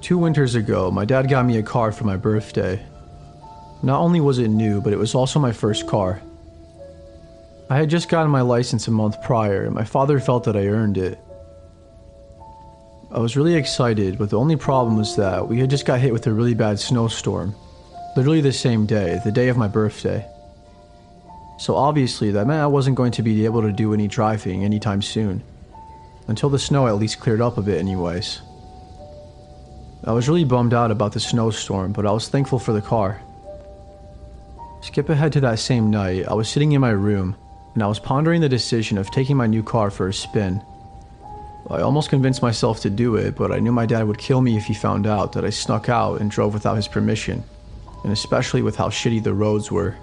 2 winters ago, my dad got me a car for my birthday. Not only was it new, but it was also my first car. I had just gotten my license a month prior, and my father felt that I earned it. I was really excited, but the only problem was that we had just got hit with a really bad snowstorm. Literally the same day, the day of my birthday. So obviously that meant I wasn't going to be able to do any driving anytime soon. Until the snow at least cleared up a bit anyways. I was really bummed out about the snowstorm, but I was thankful for the car. Skip ahead to that same night, I was sitting in my room, and I was pondering the decision of taking my new car for a spin. I almost convinced myself to do it, but I knew my dad would kill me if he found out that I snuck out and drove without his permission, and especially with how shitty the roads were.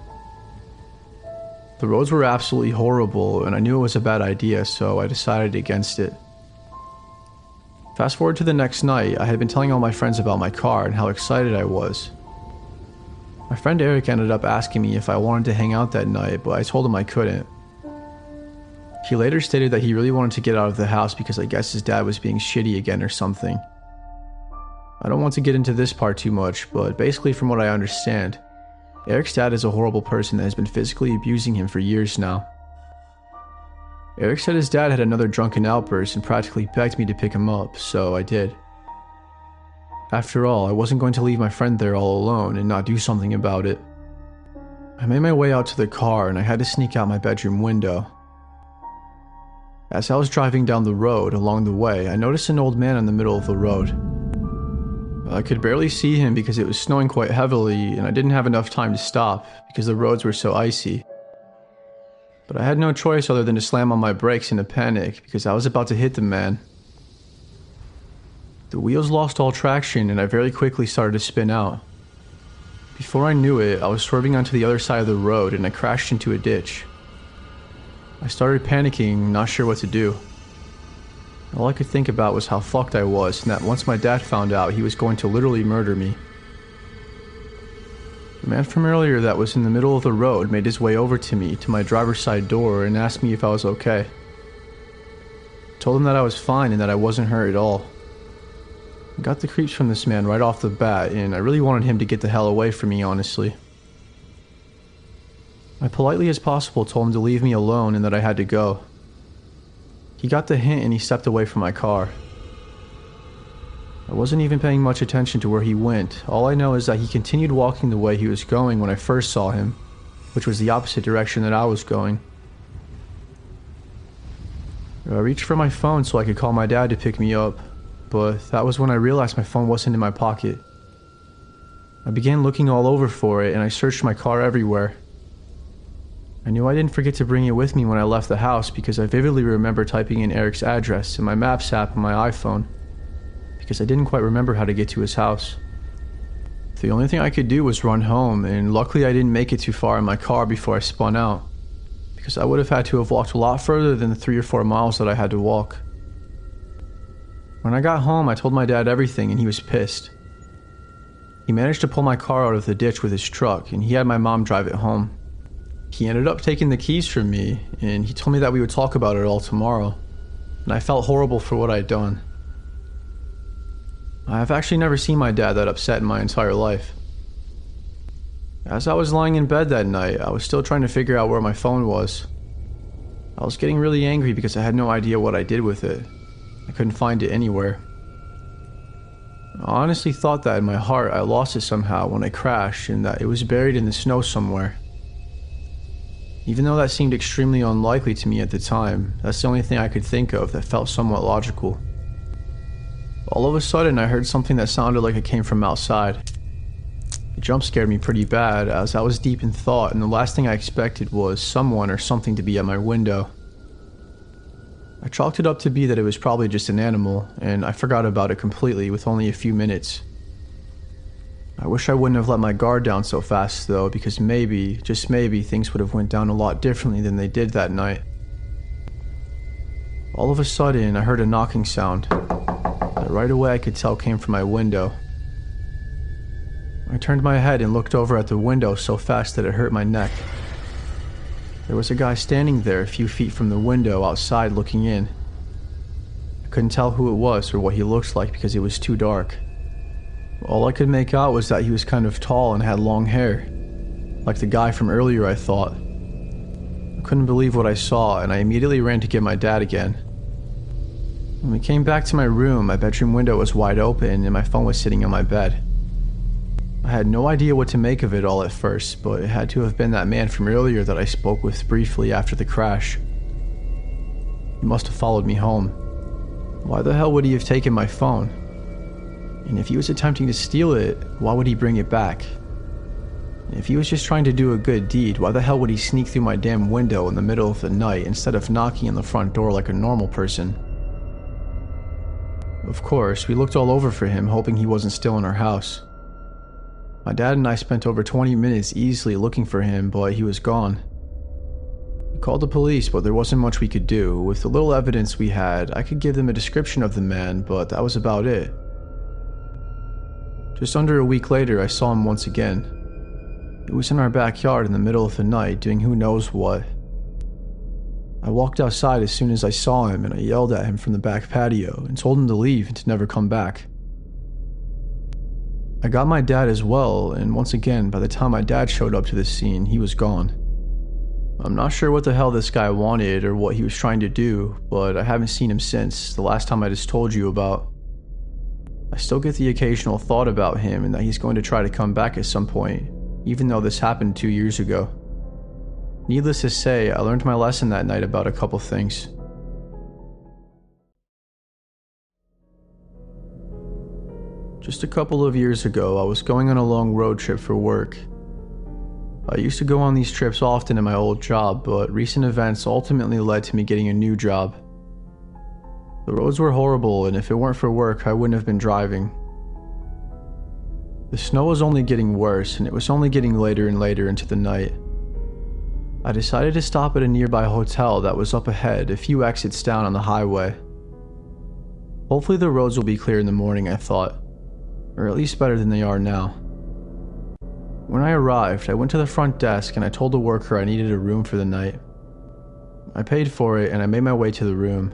The roads were absolutely horrible, and I knew it was a bad idea, so I decided against it. Fast forward to the next night, I had been telling all my friends about my car and how excited I was. My friend Eric ended up asking me if I wanted to hang out that night, but I told him I couldn't. He later stated that he really wanted to get out of the house because I guess his dad was being shitty again or something. I don't want to get into this part too much, but basically from what I understand, Eric's dad is a horrible person that has been physically abusing him for years now. Eric said his dad had another drunken outburst and practically begged me to pick him up, so I did. After all, I wasn't going to leave my friend there all alone and not do something about it. I made my way out to the car and I had to sneak out my bedroom window. As I was driving down the road along the way, I noticed an old man in the middle of the road. I could barely see him because it was snowing quite heavily and I didn't have enough time to stop because the roads were so icy. But I had no choice other than to slam on my brakes in a panic because I was about to hit the man. The wheels lost all traction and I very quickly started to spin out. Before I knew it, I was swerving onto the other side of the road and I crashed into a ditch. I started panicking, not sure what to do. All I could think about was how fucked I was and that once my dad found out, he was going to literally murder me. The man from earlier that was in the middle of the road made his way over to me, to my driver's side door, and asked me if I was okay. I told him that I was fine and that I wasn't hurt at all. I got the creeps from this man right off the bat, and I really wanted him to get the hell away from me, honestly. I politely as possible told him to leave me alone and that I had to go. He got the hint and he stepped away from my car. I wasn't even paying much attention to where he went. All I know is that he continued walking the way he was going when I first saw him, which was the opposite direction that I was going. I reached for my phone so I could call my dad to pick me up, but that was when I realized my phone wasn't in my pocket. I began looking all over for it and I searched my car everywhere. I knew I didn't forget to bring it with me when I left the house because I vividly remember typing in Eric's address in my Maps app on my iPhone, because I didn't quite remember how to get to his house. The only thing I could do was run home, and luckily I didn't make it too far in my car before I spun out, because I would have had to have walked a lot further than the 3 or 4 miles that I had to walk. When I got home, I told my dad everything and he was pissed. He managed to pull my car out of the ditch with his truck, and he had my mom drive it home. He ended up taking the keys from me, and he told me that we would talk about it all tomorrow, and I felt horrible for what I'd done. I've actually never seen my dad that upset in my entire life. As I was lying in bed that night, I was still trying to figure out where my phone was. I was getting really angry because I had no idea what I did with it. I couldn't find it anywhere. I honestly thought that in my heart I lost it somehow when I crashed and that it was buried in the snow somewhere. Even though that seemed extremely unlikely to me at the time, that's the only thing I could think of that felt somewhat logical. All of a sudden, I heard something that sounded like it came from outside. It jump scared me pretty bad as I was deep in thought, and the last thing I expected was someone or something to be at my window. I chalked it up to be that it was probably just an animal, and I forgot about it completely with only a few minutes. I wish I wouldn't have let my guard down so fast though, because maybe, just maybe, things would have went down a lot differently than they did that night. All of a sudden, I heard a knocking sound that right away I could tell came from my window. I turned my head and looked over at the window so fast that it hurt my neck. There was a guy standing there a few feet from the window outside looking in. I couldn't tell who it was or what he looked like because it was too dark. All I could make out was that he was kind of tall and had long hair. Like the guy from earlier, I thought. I couldn't believe what I saw, and I immediately ran to get my dad again. When we came back to my room, my bedroom window was wide open and my phone was sitting on my bed. I had no idea what to make of it all at first, but it had to have been that man from earlier that I spoke with briefly after the crash. He must have followed me home. Why the hell would he have taken my phone? And if he was attempting to steal it, why would he bring it back? And if he was just trying to do a good deed, why the hell would he sneak through my damn window in the middle of the night instead of knocking on the front door like a normal person? Of course, we looked all over for him, hoping he wasn't still in our house. My dad and I spent over 20 minutes easily looking for him, but he was gone. We called the police, but there wasn't much we could do. With the little evidence we had, I could give them a description of the man, but that was about it. Just under a week later, I saw him once again. It was in our backyard in the middle of the night, doing who knows what. I walked outside as soon as I saw him, and I yelled at him from the back patio and told him to leave and to never come back. I got my dad as well, and once again, by the time my dad showed up to the scene, he was gone. I'm not sure what the hell this guy wanted or what he was trying to do, but I haven't seen him since the last time I just told you about. I still get the occasional thought about him and that he's going to try to come back at some point, even though this happened 2 years ago. Needless to say, I learned my lesson that night about a couple things. Just a couple of years ago, I was going on a long road trip for work. I used to go on these trips often in my old job, but recent events ultimately led to me getting a new job. The roads were horrible, and if it weren't for work, I wouldn't have been driving. The snow was only getting worse, and it was only getting later and later into the night. I decided to stop at a nearby hotel that was up ahead, a few exits down on the highway. Hopefully the roads will be clear in the morning, I thought. Or at least better than they are now. When I arrived, I went to the front desk and I told the worker I needed a room for the night. I paid for it and I made my way to the room.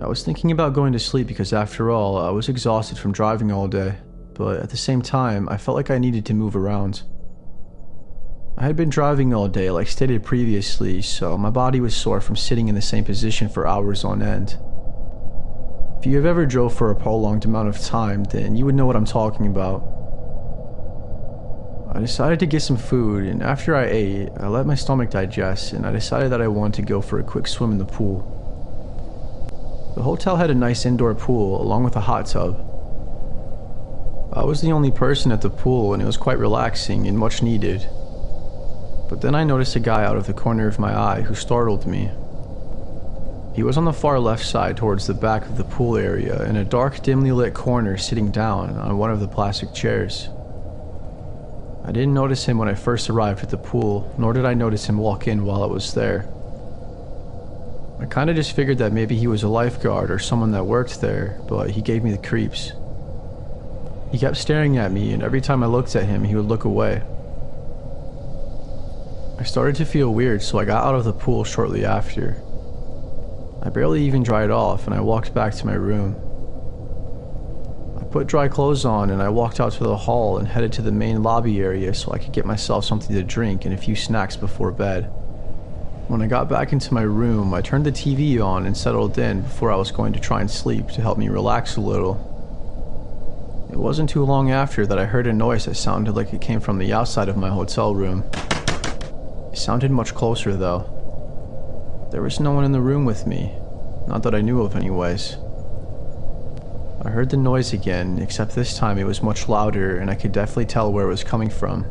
I was thinking about going to sleep because after all, I was exhausted from driving all day, but at the same time, I felt like I needed to move around. I had been driving all day like stated previously, so my body was sore from sitting in the same position for hours on end. If you have ever drove for a prolonged amount of time, then you would know what I'm talking about. I decided to get some food, and after I ate, I let my stomach digest, and I decided that I wanted to go for a quick swim in the pool. The hotel had a nice indoor pool, along with a hot tub. I was the only person at the pool, and it was quite relaxing and much needed. But then I noticed a guy out of the corner of my eye who startled me. He was on the far left side towards the back of the pool area in a dark, dimly lit corner sitting down on one of the plastic chairs. I didn't notice him when I first arrived at the pool, nor did I notice him walk in while I was there. I kinda just figured that maybe he was a lifeguard or someone that worked there, but he gave me the creeps. He kept staring at me, and every time I looked at him, he would look away. I started to feel weird, so I got out of the pool shortly after. I barely even dried off, and I walked back to my room. I put dry clothes on, and I walked out to the hall and headed to the main lobby area so I could get myself something to drink and a few snacks before bed. When I got back into my room, I turned the TV on and settled in before I was going to try and sleep to help me relax a little. It wasn't too long after that I heard a noise that sounded like it came from the outside of my hotel room. It sounded much closer though. There was no one in the room with me, not that I knew of anyways. I heard the noise again, except this time it was much louder and I could definitely tell where it was coming from.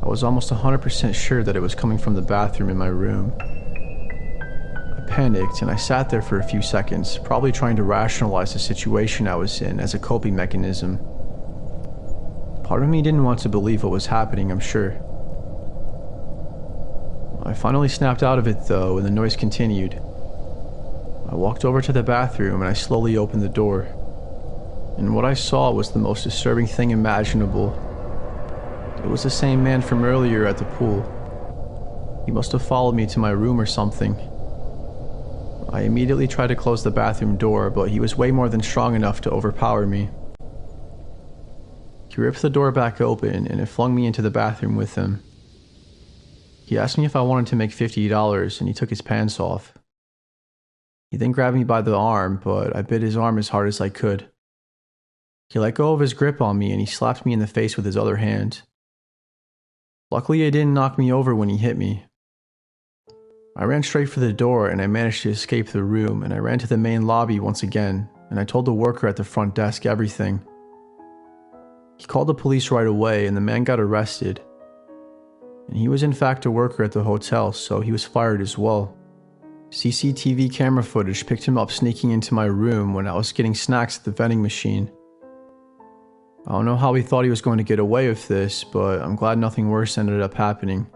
I was almost 100% sure that it was coming from the bathroom in my room. I panicked and I sat there for a few seconds, probably trying to rationalize the situation I was in as a coping mechanism. Part of me didn't want to believe what was happening, I'm sure. I finally snapped out of it though, and the noise continued. I walked over to the bathroom and I slowly opened the door. And what I saw was the most disturbing thing imaginable. It was the same man from earlier at the pool. He must have followed me to my room or something. I immediately tried to close the bathroom door, but he was way more than strong enough to overpower me, He ripped the door back open and it flung me into the bathroom with him. He asked me if I wanted to make $50 and he took his pants off. He then grabbed me by the arm, but I bit his arm as hard as I could. He let go of his grip on me and he slapped me in the face with his other hand. Luckily, it didn't knock me over when he hit me. I ran straight for the door and I managed to escape the room, and I ran to the main lobby once again and I told the worker at the front desk everything. He called the police right away and the man got arrested. And he was in fact a worker at the hotel, so he was fired as well. CCTV camera footage picked him up sneaking into my room when I was getting snacks at the vending machine. I don't know how he thought he was going to get away with this, but I'm glad nothing worse ended up happening.